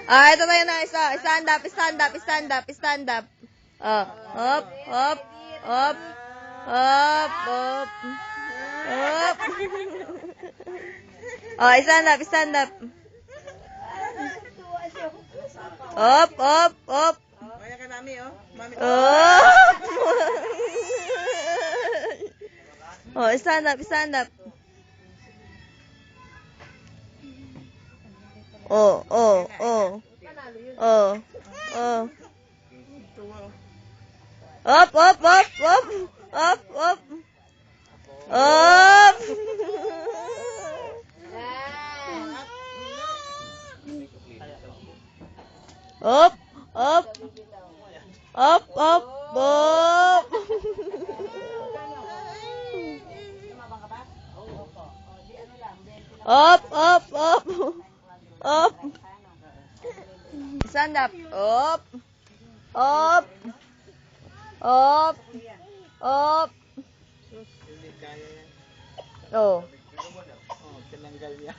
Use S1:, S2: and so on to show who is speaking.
S1: Ah, ito tayo na isa. Stand up, stand up, stand up, stand up. Oh, hop, hop, hop, hop, hop, hop. Oh, stand up, stand up. Hop, hop, hop.
S2: Kaya kay mami, oh. Mami,
S1: Hop. Oh, stand up, stand up. Oh, oh, oh. Oh, oh. Up, up, up, up. Up, up. Up. Up, up. Up, up, up. Up, up, up. Up. Stand up. Up. Up. Up. Up.
S2: hindi kaya yan.
S1: Oh.
S2: Oh, tinanggal niya.